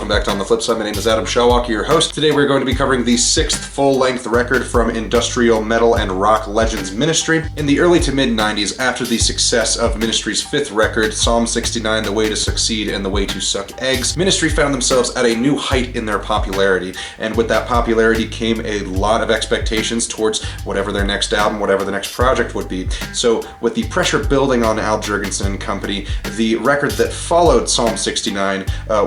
welcome back to On the Flip Side. My name is Adam Shellwalker, your host. Today we're going to be covering the 6th full-length record from industrial metal and rock legends Ministry. In the early to mid-90s, after the success of Ministry's 5th record, Psalm 69, The Way to Succeed and The Way to Suck Eggs, Ministry found themselves at a new height in their popularity. And with that popularity came a lot of expectations towards whatever their next album, whatever the next project would be. So with the pressure building on Al Jourgensen and company, the record that followed Psalm 69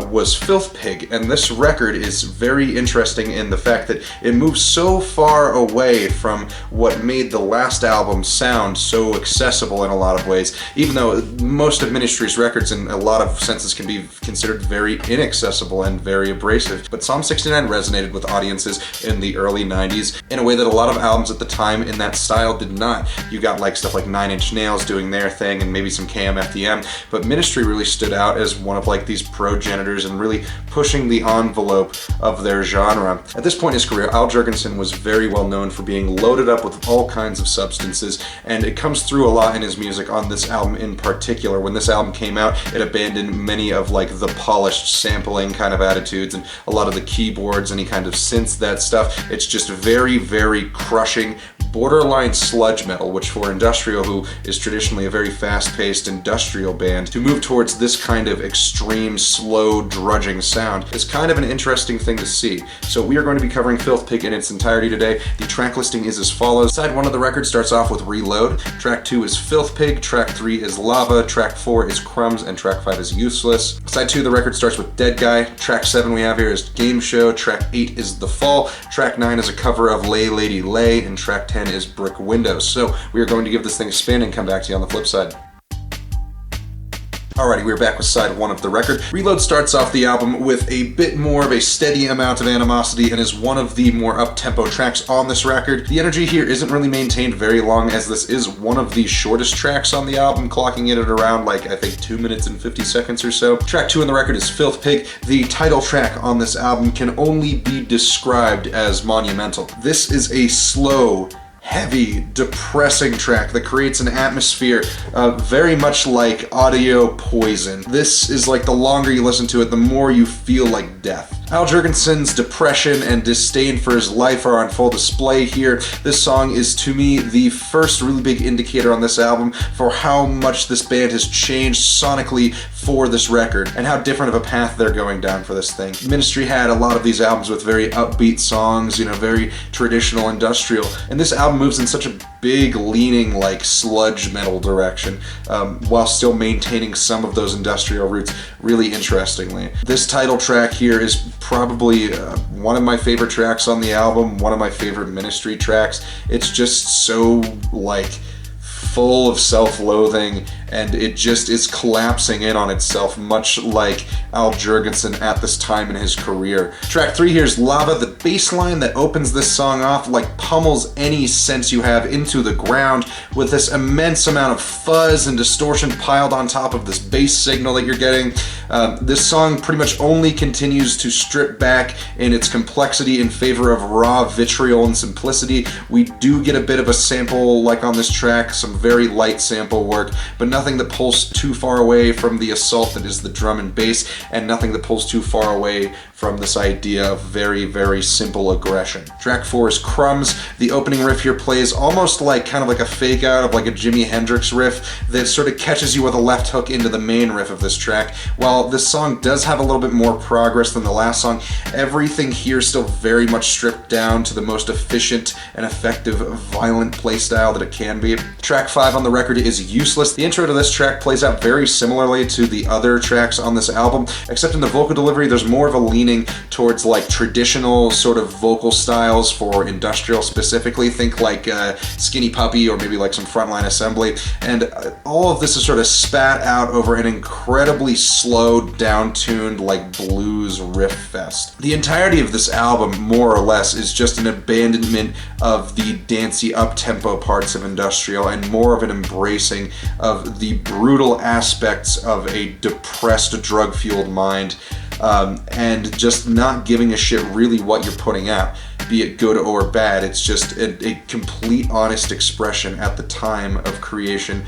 was Filth Pig, and this record is very interesting in the fact that it moves so far away from what made the last album sound so accessible in a lot of ways, even though most of Ministry's records in a lot of senses can be considered very inaccessible and very abrasive. But Psalm 69 resonated with audiences in the early 90s in a way that a lot of albums at the time in that style did not. You got like stuff like 9 Inch Nails doing their thing and maybe some KMFDM, but Ministry really stood out as one of like these progenitors and really pushing the envelope of their genre. At this point in his career, Al Jourgensen was very well known for being loaded up with all kinds of substances, and it comes through a lot in his music on this album in particular. When this album came out, it abandoned many of like the polished sampling kind of attitudes and a lot of the keyboards, any kind of synths, that stuff. It's just very, very crushing, borderline sludge metal, which for industrial, who is traditionally a very fast-paced industrial band, to move towards this kind of extreme, slow, drudging sound is kind of an interesting thing to see. So we are going to be covering Filth Pig in its entirety today. The track listing is as follows. Side 1 of the record starts off with Reload. Track 2 is Filth Pig. Track 3 is Lava. Track 4 is Crumbs. And track 5 is Useless. Side 2 of the record starts with Dead Guy. Track 7 we have here is Game Show. Track 8 is The Fall. Track 9 is a cover of Lay Lady Lay. And track 10 is Brick Windows. So we are going to give this thing a spin and come back to you on the flip side. Alrighty, we're back with side 1 of the record. Reload starts off the album with a bit more of a steady amount of animosity and is one of the more up-tempo tracks on this record. The energy here isn't really maintained very long, as this is one of the shortest tracks on the album, clocking it at around like I think 2 minutes and 50 seconds or so. Track 2 on the record is Filth Pig. The title track on this album can only be described as monumental. This is a slow, heavy, depressing track that creates an atmosphere very much like audio poison. This is like the longer you listen to it, the more you feel like death. Al Jourgensen's depression and disdain for his life are on full display here. This song is, to me, the first really big indicator on this album for how much this band has changed sonically for this record and how different of a path they're going down for this thing. Ministry had a lot of these albums with very upbeat songs, very traditional industrial, and this album moves in such a big, leaning, like sludge metal direction, while still maintaining some of those industrial roots really interestingly. This title track here is probably one of my favorite tracks on the album, one of my favorite Ministry tracks. It's just so like full of self-loathing, and it just is collapsing in on itself, much like Al Jourgensen at this time in his career. Track 3 here is Lava. The bass line that opens this song off like pummels any sense you have into the ground with this immense amount of fuzz and distortion piled on top of this bass signal that you're getting. This song pretty much only continues to strip back in its complexity in favor of raw vitriol and simplicity. We do get a bit of a sample like on this track, some very light sample work, but nothing that pulls too far away from the assault that is the drum and bass, and nothing that pulls too far away from this idea of very, very simple aggression. Track 4 is Crumbs. The opening riff here plays almost like kind of like a fake out of like a Jimi Hendrix riff that sort of catches you with a left hook into the main riff of this track. While this song does have a little bit more progress than the last song, everything here is still very much stripped down to the most efficient and effective violent playstyle that it can be. Track 5 on the record is Useless. The intro to this track plays out very similarly to the other tracks on this album, except in the vocal delivery there's more of a leaning towards like traditional sort of vocal styles for industrial specifically. Think like Skinny Puppy or maybe like some Frontline Assembly, and all of this is sort of spat out over an incredibly slow, down-tuned like blues riff fest. The entirety of this album, more or less, is just an abandonment of the dancey up-tempo parts of industrial and more of an embracing of the brutal aspects of a depressed, drug-fueled mind, and just not giving a shit really what you're putting out, be it good or bad. It's just a complete honest expression at the time of creation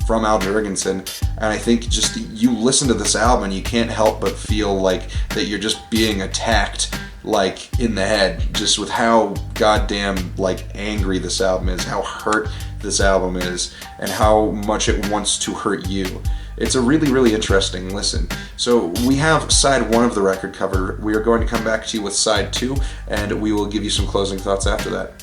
from Al Jourgensen, and I think just you listen to this album and you can't help but feel like that you're just being attacked like in the head, just with how goddamn like angry this album is, how hurt this album is, and how much it wants to hurt you. It's a really, really interesting listen. So we have side 1 of the record covered. We are going to come back to you with side 2, and we will give you some closing thoughts after that.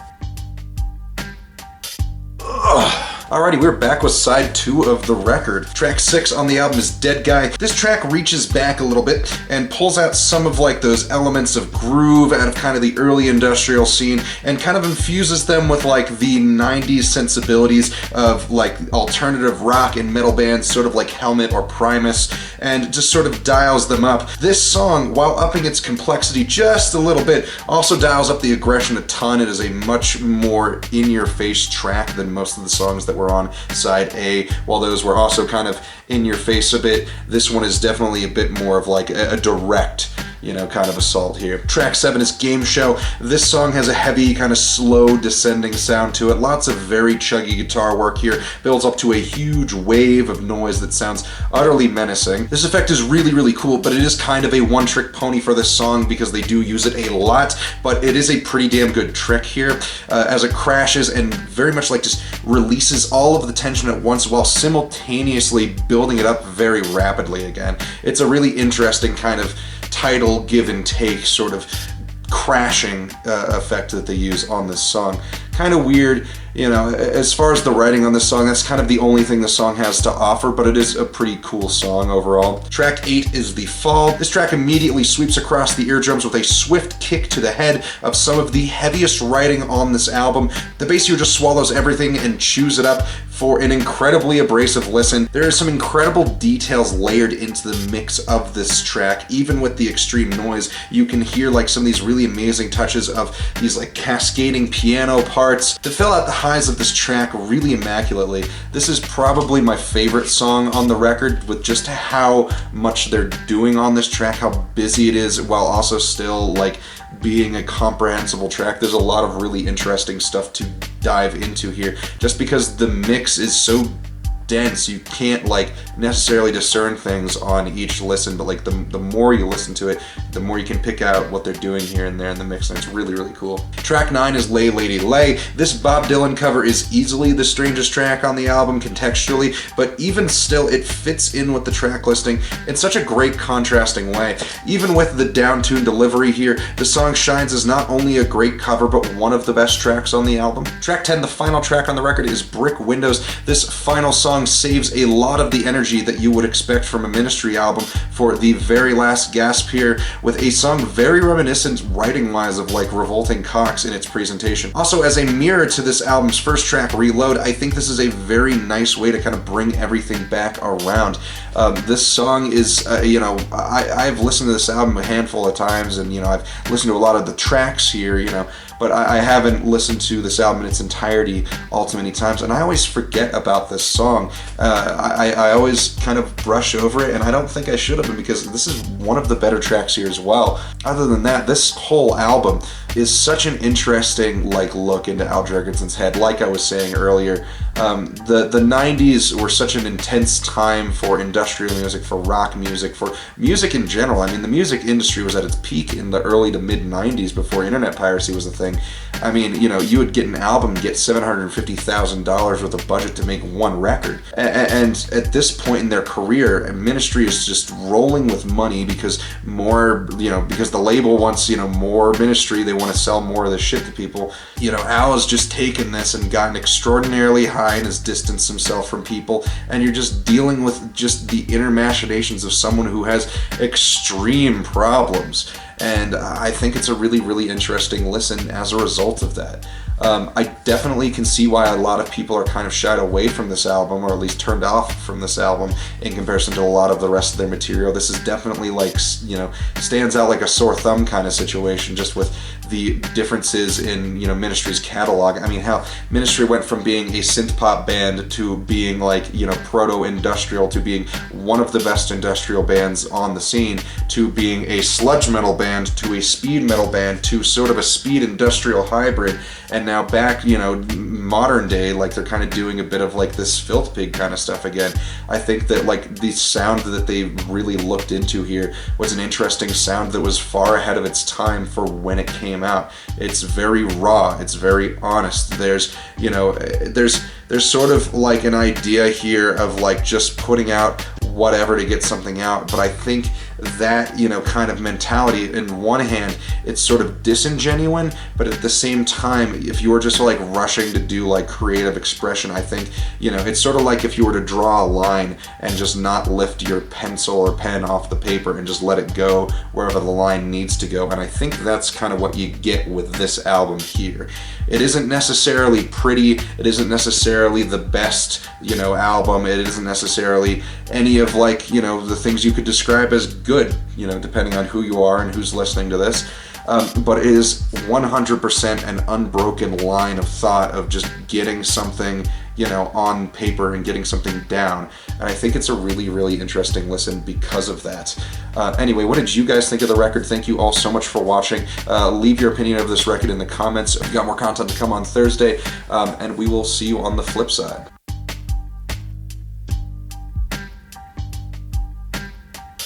Alrighty, we're back with side 2 of the record. Track 6 on the album is Dead Guy. This track reaches back a little bit and pulls out some of like those elements of groove out of kind of the early industrial scene and kind of infuses them with like the 90s sensibilities of like alternative rock and metal bands, sort of like Helmet or Primus, and just sort of dials them up. This song, while upping its complexity just a little bit, also dials up the aggression a ton. It is a much more in-your-face track than most of the songs that were on side A. While those were also kind of in your face a bit, this one is definitely a bit more of like a direct, you know, kind of assault here. Track 7 is Game Show. This song has a heavy, kind of slow descending sound to it. Lots of very chuggy guitar work here. Builds up to a huge wave of noise that sounds utterly menacing. This effect is really, really cool, but it is kind of a one-trick pony for this song because they do use it a lot, but it is a pretty damn good trick here as it crashes and very much like just releases all of the tension at once while simultaneously building it up very rapidly again. It's a really interesting kind of title give and take sort of crashing effect that they use on this song. Kind of weird, you know, as far as the writing on this song, that's kind of the only thing the song has to offer, but it is a pretty cool song overall. Track 8 is The Fall. This track immediately sweeps across the eardrums with a swift kick to the head of some of the heaviest writing on this album. The bass here just swallows everything and chews it up for an incredibly abrasive listen. There are some incredible details layered into the mix of this track. Even with the extreme noise, you can hear like some of these really amazing touches of these like cascading piano parts that fill out the highs of this track really immaculately. This is probably my favorite song on the record, with just how much they're doing on this track, how busy it is, while also still like being a comprehensible track. There's a lot of really interesting stuff to dive into here, just because the mix is so dense, you can't like necessarily discern things on each listen, but like the more you listen to it, the more you can pick out what they're doing here and there in the mix, and it's really, really cool. Track 9 is Lay Lady Lay. This Bob Dylan cover is easily the strangest track on the album contextually, but even still it fits in with the track listing in such a great contrasting way. Even with the down-tuned delivery here, the song shines as not only a great cover, but one of the best tracks on the album. Track 10, the final track on the record, is Brick Windows. This final song saves a lot of the energy that you would expect from a Ministry album for the very last gasp here, with a song very reminiscent writing-wise of like Revolting Cocks in its presentation. Also, as a mirror to this album's first track, Reload, I think this is a very nice way to kind of bring everything back around. This song is, you know, I've listened to this album a handful of times, and, you know, I've listened to a lot of the tracks here, you know, but I haven't listened to this album in its entirety all too many times, and I always forget about this song. I always kind of brush over it, and I don't think I should have been, because this is one of the better tracks here as well. Other than that, this whole album is such an interesting like look into Al Jourgensen's head. Like I was saying earlier, the 90s were such an intense time for industrial music, for rock music, for music in general. I mean, the music industry was at its peak in the early to mid 90s before internet piracy was a thing. I mean, you know, you would get an album, get $750,000 worth of budget to make one record. And at this point in their career, Ministry is just rolling with money because more, you know, because the label wants, you know, more Ministry. They want to sell more of the shit to people. You know, Al has just taken this and gotten extraordinarily high and has distanced himself from people. And you're just dealing with just the inner machinations of someone who has extreme problems. And I think it's a really, really interesting listen as a result of that. I definitely can see why a lot of people are kind of shied away from this album, or at least turned off from this album in comparison to a lot of the rest of their material. This is definitely like, you know, stands out like a sore thumb kind of situation, just with the differences in, you know, Ministry's catalog. I mean, how Ministry went from being a synth pop band to being like, you know, proto-industrial, to being one of the best industrial bands on the scene, to being a sludge metal band, to a speed metal band, to sort of a speed industrial hybrid, and now back, you know, modern day, like they're kind of doing a bit of like this Filth Pig kind of stuff again. I think that like the sound that they really looked into here was an interesting sound that was far ahead of its time for when it came out. It's very raw, it's very honest. There's, you know, there's sort of like an idea here of like just putting out whatever to get something out, but I think that, you know, kind of mentality, in one hand, it's sort of disingenuine, but at the same time, if you were just like rushing to do like creative expression, I think, you know, it's sort of like if you were to draw a line and just not lift your pencil or pen off the paper and just let it go wherever the line needs to go. And I think that's kind of what you get with this album here. It isn't necessarily pretty, it isn't necessarily the best, you know, album, it isn't necessarily any of like, you know, the things you could describe as good, you know, depending on who you are and who's listening to this. But it is 100% an unbroken line of thought of just getting something, you know, on paper and getting something down. And I think it's a really, really interesting listen because of that. Anyway, what did you guys think of the record? Thank you all so much for watching. Leave your opinion of this record in the comments. We've got more content to come on Thursday, and we will see you on the flip side.